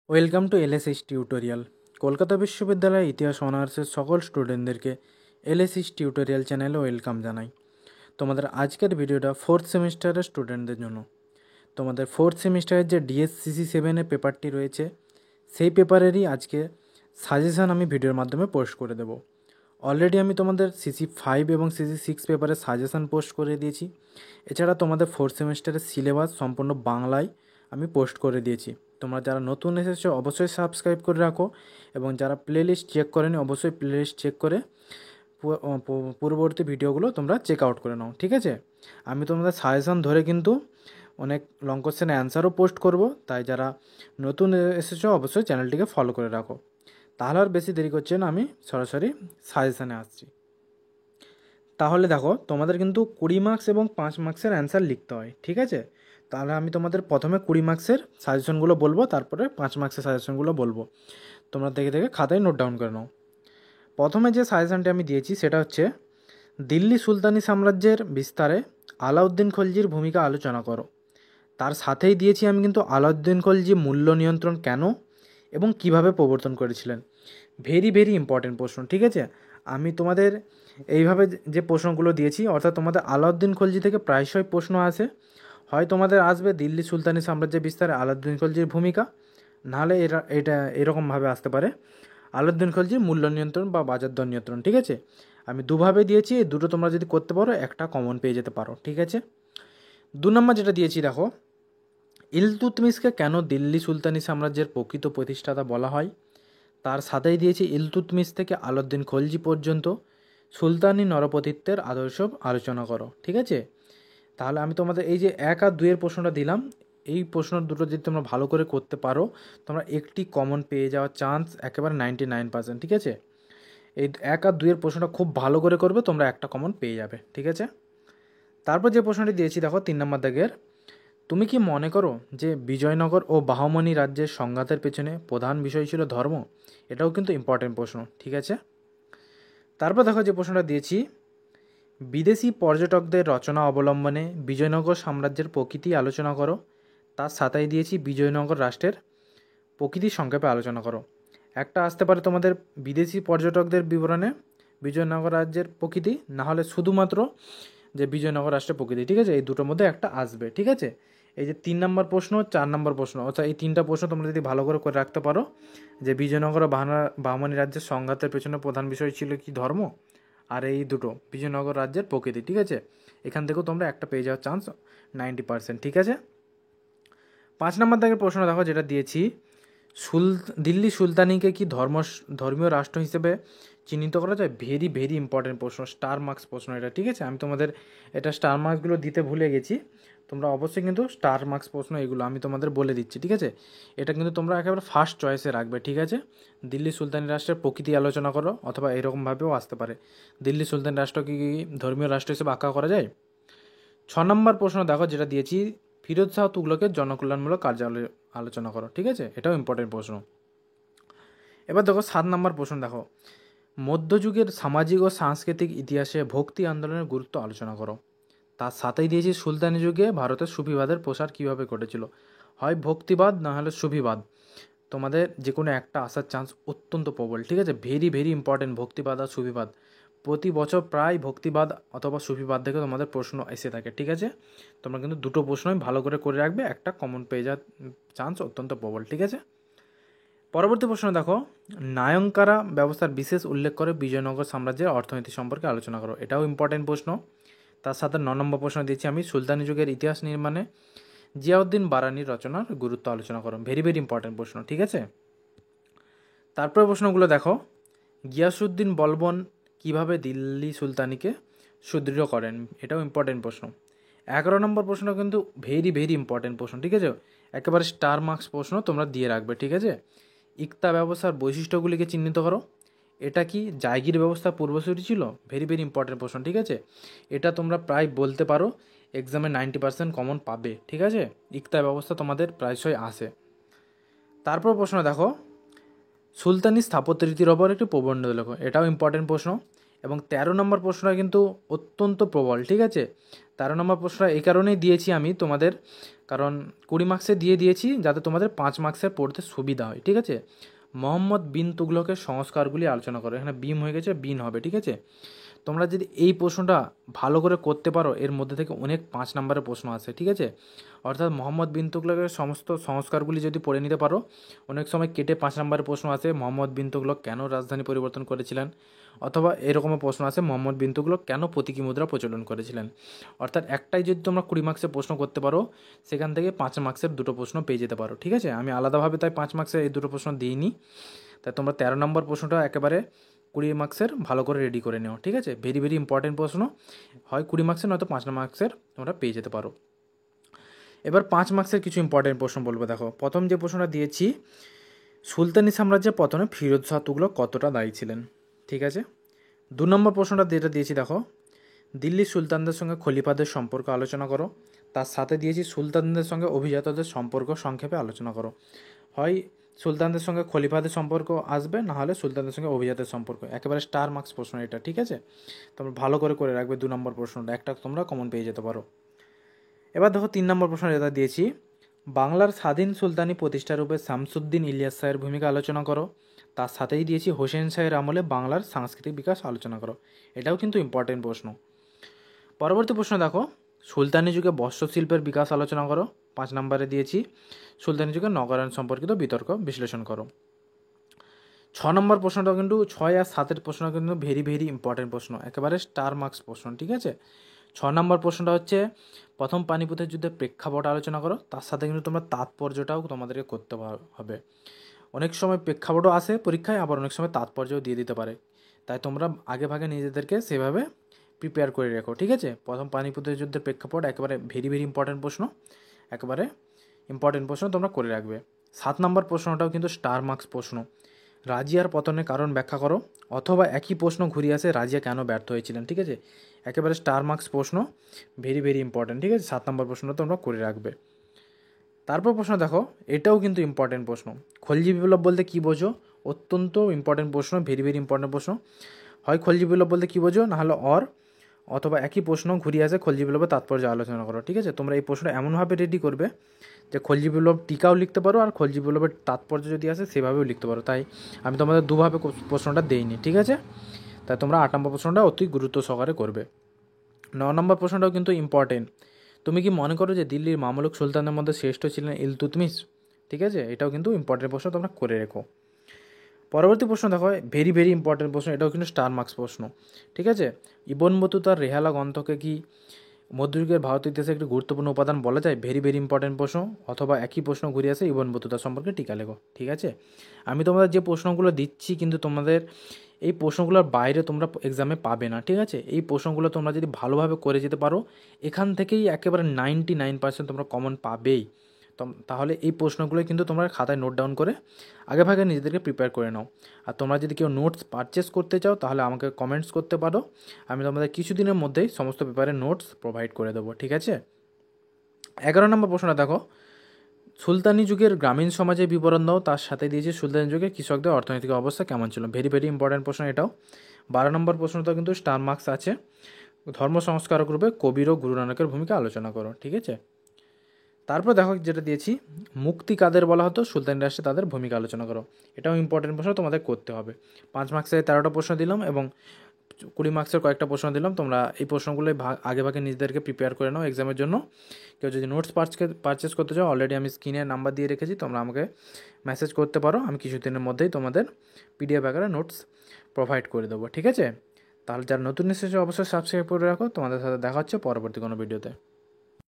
Welcome to LSS tutorial. Kolkata বিশ্ববিদ্যালয়ের ইতিহাস অনার্সের সকল স্টুডেন্টদেরকে এলএসএস টিউটোরিয়াল চ্যানেলে ওয়েলকাম জানাই। তোমাদের আজকের ভিডিওটা ফোর্থ সেমিস্টারের স্টুডেন্টদের জন্য। তোমাদের ফোর্থ সেমিস্টারের যে ডিএসসিসি 7-এর পেপারটি রয়েছে, সেই পেপারেরই আজকে সাজেশান আমি ভিডিওর মাধ্যমে পোস্ট করে দেব। অলরেডি আমি তোমাদের সিসি 5 এবং সিসি 6 পেপারের সাজেশান পোস্ট করে দিয়েছি। এছাড়া তোমাদের ফোর্থ সেমিস্টারের সিলেবাস সম্পূর্ণ বাংলায় আমি পোস্ট করে দিয়েছি। তোমরা যারা নতুন এসেছো অবশ্যই সাবস্ক্রাইব করে রাখো, এবং যারা প্লেলিস্ট চেক করেনি অবশ্যই প্লেলিস্ট চেক করে পূর্ববর্তী ভিডিওগুলো তোমরা চেক আউট করে নাও, ঠিক আছে? আমি তোমাদের সাজেশান ধরে কিন্তু অনেক লং কোশ্চেনের অ্যান্সারও পোস্ট করব, তাই যারা নতুন এসেছো অবশ্যই চ্যানেলটিকে ফলো করে রাখো। তাহলে আর বেশি দেরি করছে না, আমি সরাসরি সাজেশানে আসছি। তাহলে দেখো, তোমাদের কিন্তু 20 মার্কস এবং 5 মার্কসের অ্যান্সার লিখতে হয়, ঠিক আছে? তাহলে আমি তোমাদের প্রথমে 20 মার্কসের সাজেশনগুলো বলবো, তারপরে 5 মার্কসের সাজেশনগুলো বলবো। তোমরা দেখে দেখে খাতায় নোট ডাউন করে নাও। প্রথমে যে সাজেশনটি আমি দিয়েছি সেটা হচ্ছে, দিল্লি সুলতানি সাম্রাজ্যের বিস্তারে আলাউদ্দিন খলজির ভূমিকা আলোচনা করো। তার সাথেই দিয়েছি আমি কিন্তু আলাউদ্দিন খলজি মূল্য নিয়ন্ত্রণ কেন এবং কিভাবে প্রবর্তন করেছিলেন। ভেরি ভেরি ইম্পর্টেন্ট প্রশ্ন, ঠিক আছে? আমি তোমাদের এইভাবে যে প্রশ্নগুলো দিয়েছি, অর্থাৎ তোমাদের আলাউদ্দিন খলজি থেকে প্রায়শই প্রশ্ন আসে। হয় তোমাদের আসবে দিল্লি সুলতানি সাম্রাজ্যের বিস্তারে আলাউদ্দিন খলজির ভূমিকা, নাহলে এটা এরকমভাবে আসতে পারে, আলাউদ্দিন খলজির মূল্য নিয়ন্ত্রণ বা বাজার দর নিয়ন্ত্রণ, ঠিক আছে? আমি দুভাবে দিয়েছি, এই দুটো তোমরা যদি করতে পারো একটা কমন পেয়ে যেতে পারো, ঠিক আছে? 2 নম্বর যেটা দিয়েছি দেখো, ইলতুৎমিশকে কেন দিল্লি সুলতানি সাম্রাজ্যের প্রকৃত প্রতিষ্ঠাতা বলা হয়। তার সাথেই দিয়েছি ইলতুৎমিশ থেকে আলাউদ্দিন খলজি পর্যন্ত সুলতানি নরপতিত্বের আদর্শ আলোচনা করো, ঠিক আছে? তাহলে আমি তোমাদের এই যে 1 আর 2 এর প্রশ্নটা দিলাম, এই প্রশ্ন দুটো যদি তোমরা ভালো করে করতে পারো, তোমরা একটি কমন পেয়ে যাওয়ার চান্স একেবারে 99%, ঠিক আছে? এই 1 আর 2 এর প্রশ্নটা খুব ভালো করে করবে, তোমরা একটা কমন পেয়ে যাবে, ঠিক আছে? তারপর যে প্রশ্নটি দিয়েছি দেখো 3 নম্বর দাগের, তুমি কি মনে করো যে বিজয়নগর ও বাহমনি রাজ্যের সংঘাতের পেছনে প্রধান বিষয় ছিল ধর্ম? এটাও কিন্তু ইম্পর্টেন্ট প্রশ্ন, ঠিক আছে? তারপর দেখো যে প্রশ্নটা দিয়েছি, বিদেশি পর্যটকদের রচনা অবলম্বনে বিজয়নগর সাম্রাজ্যের প্রকৃতি আলোচনা করো। তার সাথেই দিয়েছি বিজয়নগর রাষ্ট্রের প্রকৃতি সংক্ষেপে আলোচনা করো। একটা আসতে পারে তোমাদের বিদেশি পর্যটকদের বিবরণে বিজয়নগর রাজ্যের প্রকৃতি, না হলে শুধুমাত্র যে বিজয়নগর রাষ্ট্রের প্রকৃতি, ঠিক আছে? এই দুটোর মধ্যে একটা আসবে, ঠিক আছে? এই যে 3 নম্বর প্রশ্ন, 4 নম্বর প্রশ্ন, অর্থাৎ এই 3টা প্রশ্ন তোমরা যদি ভালো করে রাখতে পারো, যে বিজয়নগর ও বাহমানি রাজ্যের সংঘাতের পেছনে প্রধান বিষয় ছিল কি ধর্ম, আর এই দুটো বিজয়নগর রাজ্যের প্রকৃতি, ঠিক আছে? এখান থেকেও তোমরা একটা পেয়ে যাওয়ার চান্স 90%, ঠিক আছে? 5 নম্বর দাগের প্রশ্ন দেখো যেটা দিয়েছি, দিল্লি সুলতানিকে কি ধর্মীয় রাষ্ট্র হিসেবে চিহ্নিত করা যায়? ভেরি ভেরি ইম্পর্টেন্ট প্রশ্ন, স্টার মার্কস প্রশ্ন এটা, ঠিক আছে? আমি তোমাদের এটা স্টার মার্কসগুলো দিতে ভুলে গেছি, তোমরা অবশ্যই কিন্তু স্টার মার্কস প্রশ্ন এগুলো আমি তোমাদের বলে দিচ্ছি, ঠিক আছে? এটা কিন্তু তোমরা একেবারে ফার্স্ট চয়েসে রাখবে, ঠিক আছে? দিল্লি সুলতানি রাষ্ট্রের প্রকৃতি আলোচনা করো, অথবা এরকমভাবেও আসতে পারে, দিল্লি সুলতানি রাষ্ট্রকে কি ধর্মীয় রাষ্ট্র হিসেবে আঁকা করা যায়? 6 নম্বর প্রশ্ন দেখো যেটা দিয়েছি, ফিরোজ শাহ তুগলকের জনকল্যাণমূলক কার্যালয় আলোচনা করো, ঠিক আছে? এটাও ইম্পর্টেন্ট প্রশ্ন। এবার দেখো 7 নম্বর প্রশ্ন দেখো, মধ্যযুগের সামাজিক ও সাংস্কৃতিক ইতিহাসে ভক্তি আন্দোলনের গুরুত্ব আলোচনা করো। তার সাথেই দিয়েছি সুলতানি যুগে ভারতের সুফিবাদের প্রসার কীভাবে ঘটেছিল। হয় ভক্তিবাদ না হলে সুফিবাদ, তোমাদের যে কোনো একটা আসার চান্স অত্যন্ত প্রবল, ঠিক আছে? ভেরি ভেরি ইম্পর্টেন্ট ভক্তিবাদ আর সুফিবাদ। প্রতি বছর প্রায় ভক্তিবাদ অথবা সুফিবাদ থেকে তোমাদের প্রশ্ন এসে থাকে, ঠিক আছে? তোমরা কিন্তু দুটো প্রশ্নই ভালো করে রাখবে, একটা কমন পেয়ে যাওয়ার চান্স অত্যন্ত প্রবল, ঠিক আছে? পরবর্তী প্রশ্ন দেখো, নায়ঙ্কারা ব্যবস্থার বিশেষ উল্লেখ করে বিজয়নগর সাম্রাজ্যের অর্থনীতি সম্পর্কে আলোচনা করো। এটাও ইম্পর্টেন্ট প্রশ্ন। তার সাথে 9 নম্বর প্রশ্ন দিয়েছি আমি, সুলতানি যুগের ইতিহাস নির্মাণে জিয়াউদ্দিন বারানির রচনার গুরুত্ব আলোচনা করো। ভেরি ভেরি ইম্পর্টেন্ট প্রশ্ন, ঠিক আছে? তারপরে প্রশ্নগুলো দেখো, গিয়াসুদ্দিন বলবন কিভাবে দিল্লি সুলতানিকে সুদৃঢ় করেন? এটাও ইম্পর্টেন্ট প্রশ্ন। 11 নম্বর প্রশ্ন কিন্তু ভেরি ভেরি ইম্পর্টেন্ট প্রশ্ন, ঠিক আছে? একেবারে স্টার মার্কস প্রশ্ন তোমরা দিয়ে রাখবে, ঠিক আছে? ইকতা ব্যবস্থার বৈশিষ্ট্যগুলিকে চিহ্নিত করো। এটা কি জায়গির ব্যবস্থার পূর্বসূরি ছিল? ভেরি ভেরি ইম্পর্টেন্ট প্রশ্ন, ঠিক আছে? এটা তোমরা প্রায় বলতে পারো এক্সামে 90% কমন পাবে, ঠিক আছে? ইকতা ব্যবস্থা তোমাদের প্রায়শই আসে। তারপর প্রশ্ন দেখো, সুলতানি স্থাপত্য রীতির ওপর একটি প্রবন্ধ লেখো। এটাও ইম্পর্টেন্ট প্রশ্ন। এবং 13 নম্বর প্রশ্নটা কিন্তু অত্যন্ত প্রবল, ঠিক আছে। 13 নম্বর প্রশ্নটা এই কারণেই দিয়েছি আমি তোমাদের, কারণ 20 মার্কসে দিয়েছি যাতে তোমাদের 5 মার্কসের পড়তে সুবিধা হয়, ঠিক আছে। মোহাম্মদ বিন তুগলকের সংস্কারগুলি আলোচনা করো, এখানে বিম হয়ে গেছে, বিন হবে, ঠিক আছে। তোমরা যদি এই প্রশ্নটা ভালো করে করতে পারো, এর মধ্যে থেকে অনেক 5 নম্বরের প্রশ্ন আসে, ঠিক আছে। অর্থাৎ মোহাম্মদ বিন তুগলকের সমস্ত সংস্কারগুলি যদি পড়ে নিতে পারো, অনেক সময় কেটে 5 নম্বরের প্রশ্ন আসে, মোহাম্মদ বিন তুগলক কেন রাজধানী পরিবর্তন করেছিলেন, অথবা এরকমও প্রশ্ন আছে, মোহাম্মদ বিন তুগলক কেন প্রতীকী মুদ্রা প্রচলন করেছিলেন। অর্থাৎ একটাই যদি তোমরা 20 মার্কসের প্রশ্ন করতে পারো, সেখান থেকে 5 মার্কসের দুটো প্রশ্ন পেয়ে যেতে পারো, ঠিক আছে। আমি আলাদাভাবে তাই 5 মার্কসের এই দুটো প্রশ্ন দিইনি, তাই তোমরা 13 নম্বর প্রশ্নটা একেবারে 20 মার্কসের ভালো করে রেডি করে নিও, ঠিক আছে। ভেরি ভেরি ইম্পর্টেন্ট প্রশ্ন, হয় 20 মার্কসের নয়তো 5 মার্কসের তোমরা পেয়ে যেতে পারো। এবার 5 মার্কসের কিছু ইম্পর্টেন্ট প্রশ্ন বলবো। দেখো, প্রথম যে প্রশ্নটা দিয়েছি, সুলতানি সাম্রাজ্যের পতনে ফিরোজ শাহ তুগলক কতটা দায়ী ছিলেন, ঠিক আছে। 2 নম্বর প্রশ্নটা যেটা দিয়েছি, দেখো, দিল্লির সুলতানদের সঙ্গে খলিফাদের সম্পর্ক আলোচনা করো। তার সাথে দিয়েছি সুলতানদের সঙ্গে অভিজাতদের সম্পর্ক সংক্ষেপে আলোচনা করো। হয় সুলতানদের সঙ্গে খলিফাদের সম্পর্ক আসবে, না হলে সুলতানদের সঙ্গে অভিজাতের সম্পর্ক। একেবারে স্টার মার্কস প্রশ্ন এটা, ঠিক আছে। তোমরা ভালো করে রাখবে 2 নম্বর প্রশ্নটা, একটা তোমরা কমন পেয়ে যেতে পারো। এবার দেখো 3 নম্বর প্রশ্ন যেটা দিয়েছি, বাংলার স্বাধীন সুলতানি প্রতিষ্ঠারূপে শামসুদ্দিন ইলিয়াস শাহের ভূমিকা আলোচনা করো। তার সাথেই দিয়েছি হোসেন শাহের আমলে বাংলার সাংস্কৃতিক বিকাশ আলোচনা করো। এটাও কিন্তু ইম্পর্টেন্ট প্রশ্ন। পরবর্তী প্রশ্ন দেখো, সুলতানি যুগে বস্ত্রশিল্পের বিকাশ আলোচনা করো। 5 নম্বরে দিয়েছি সুলতানি যুগে নগরায়ণ সম্পর্কিত বিতর্ক বিশ্লেষণ করো। 6 নম্বর প্রশ্নটা কিন্তু 6 আর 7 প্রশ্ন কিন্তু ভেরি ভেরি ইম্পর্টেন্ট প্রশ্ন, একেবারে স্টার মার্কস প্রশ্ন, ঠিক আছে। 6 নম্বর প্রশ্নটা হচ্ছে প্রথম পানিপথের যুদ্ধে প্রেক্ষাপট আলোচনা করো। তার সাথে কিন্তু তোমরা তাৎপর্যটাও তোমাদেরকে করতে হবে। অনেক সময় প্রেক্ষাপটও আসে পরীক্ষায়, আবার অনেক সময় তাৎপর্যও দিয়ে দিতে পারে, তাই তোমরা আগে ভাগে নিজেদেরকে সেভাবে প্রিপেয়ার করে রেখো, ঠিক আছে। প্রথম পানিপথের যুদ্ধের প্রেক্ষাপট একেবারে ভেরি ভেরি ইম্পর্টেন্ট প্রশ্ন, একেবারে ইম্পর্টেন্ট প্রশ্ন তোমরা করে রাখবে। 7 নম্বর প্রশ্নটাও কিন্তু স্টার মার্কস প্রশ্ন, রাজিয়ার পতনের কারণ ব্যাখ্যা করো। অথবা একই প্রশ্ন ঘুরিয়ে আসে, রাজিয়া কেন ব্যর্থ হয়েছিলেন, ঠিক আছে। একেবারে স্টার মার্কস প্রশ্ন, ভেরি ভেরি ইম্পর্টেন্ট, ঠিক আছে। 7 নম্বর প্রশ্নটা তোমরা করে রাখবে। তারপর প্রশ্ন দেখো, এটাও কিন্তু ইম্পর্টেন্ট প্রশ্ন, খলজি বিপ্লব বলতে কী বোঝো। অত্যন্ত ইম্পর্টেন্ট প্রশ্ন, ভেরি ভেরি ইম্পর্টেন্ট প্রশ্ন। হয় খলজি বিপ্লব বলতে কী বোঝো, নাহলে অথবা একই প্রশ্ন ঘুরিয়ে আসে, খলজি বিপ্লবের তাৎপর্য আলোচনা করো, ঠিক আছে। তোমরা এই প্রশ্ন এমনভাবে রেডি করবে যে খলজি বিপ্লব টিকাও লিখতে পারো, আর খলজি বিপ্লবের তাৎপর্য যদি আসে সেভাবেও লিখতে পারো। তাই আমি তোমাদের দুভাবে প্রশ্নটা দেইনি, ঠিক আছে। তাই তোমরা 8 নম্বর প্রশ্নটা অতি গুরুত্ব সহকারে করবে। 9 নম্বর প্রশ্নটাও কিন্তু ইম্পর্টেন্ট, তুমি কি মনে করো যে দিল্লির মামলুক সুলতানদের মধ্যে শ্রেষ্ঠ ছিলেন ইলতুৎমিশ, ঠিক আছে। এটাও কিন্তু ইম্পর্টেন্ট প্রশ্ন, তোমরা করে রেখো। পরবর্তী প্রশ্ন দেখো, ভেরি ভেরি ইম্পর্টেন্ট প্রশ্ন, এটাও কিন্তু স্টার মার্কস প্রশ্ন, ঠিক আছে। ইবন বতুতার রেহালা গ্রন্থকে কি মধ্যযুগের ভারতের ইতিহাসে একটি গুরুত্বপূর্ণ উপাদান বলা যায়, ভেরি ভেরি ইম্পর্টেন্ট প্রশ্ন। অথবা একই প্রশ্ন ঘুরে আসে, ইবন বতুতা সম্পর্কে টিকা লেখো, ঠিক আছে। আমি তোমাদের যে প্রশ্নগুলো দিচ্ছি কিন্তু তোমাদের এই প্রশ্নগুলোর বাইরে তোমরা এক্সামে পাবে না, ঠিক আছে। এই প্রশ্নগুলো তোমরা যদি ভালোভাবে করে যেতে পারো, এখান থেকেই একেবারে 99% তোমরা কমন পাবেই। তাহলে এই প্রশ্নগুলো কিন্তু তোমরা খাতায় নোট ডাউন করে আগে ভাগে নিজেদেরকে প্রিপেয়ার করে নাও। আর তোমরা যদি কেউ নোটস পারচেস করতে চাও, তাহলে আমাকে কমেন্টস করতে পারো, আমি তোমাদের কিছুদিনের মধ্যেই সমস্ত পেপারের নোটস প্রোভাইড করে দেবো, ঠিক আছে। 11 নম্বর প্রশ্নটা দেখো, সুলতানি যুগের গ্রামীণ সমাজের বিবরণ দাও। তার সাথে দিয়েছে সুলতানি যুগে কৃষকদের অর্থনৈতিক অবস্থা কেমন ছিল, ভেরি ভেরি ইম্পর্টেন্ট প্রশ্ন এটাও। 12 নম্বর প্রশ্নটা কিন্তু স্টার মার্কস আছে, ধর্ম সংস্কারক রূপে কবির ও গুরু নানকের ভূমিকা আলোচনা করো, ঠিক আছে। তারপর দেখো যেটা দিয়েছি, মুক্তি কাদের বলা হতো, সুলতানি রাষ্ট্রে তাদের ভূমিকা আলোচনা করো। এটাও ইম্পর্টেন্ট প্রশ্ন, তোমাদের করতে হবে। 5 মার্কসে 13টা প্রশ্ন দিলাম এবং 20 মার্কসের কয়েকটা প্রশ্ন দিলাম। তোমরা এই প্রশ্নগুলো আগে ভাগে নিজেদেরকে প্রিপেয়ার করে নাও এক্সামের জন্য। কেউ যদি নোটস পারচেস করতে চাও, অলরেডি আমি স্ক্রিনে নাম্বার দিয়ে রেখেছি, তোমরা আমাকে মেসেজ করতে পারো, আমি কিছুদিনের মধ্যেই তোমাদের পিডিএফ আকারে নোটস প্রোভাইড করে দেবো, ঠিক আছে। তাহলে যারা নতুন এসেছে অবশ্যই সাবস্ক্রাইব করে রাখো। তোমাদের সাথে দেখা হচ্ছে পরবর্তী কোনো ভিডিওতে।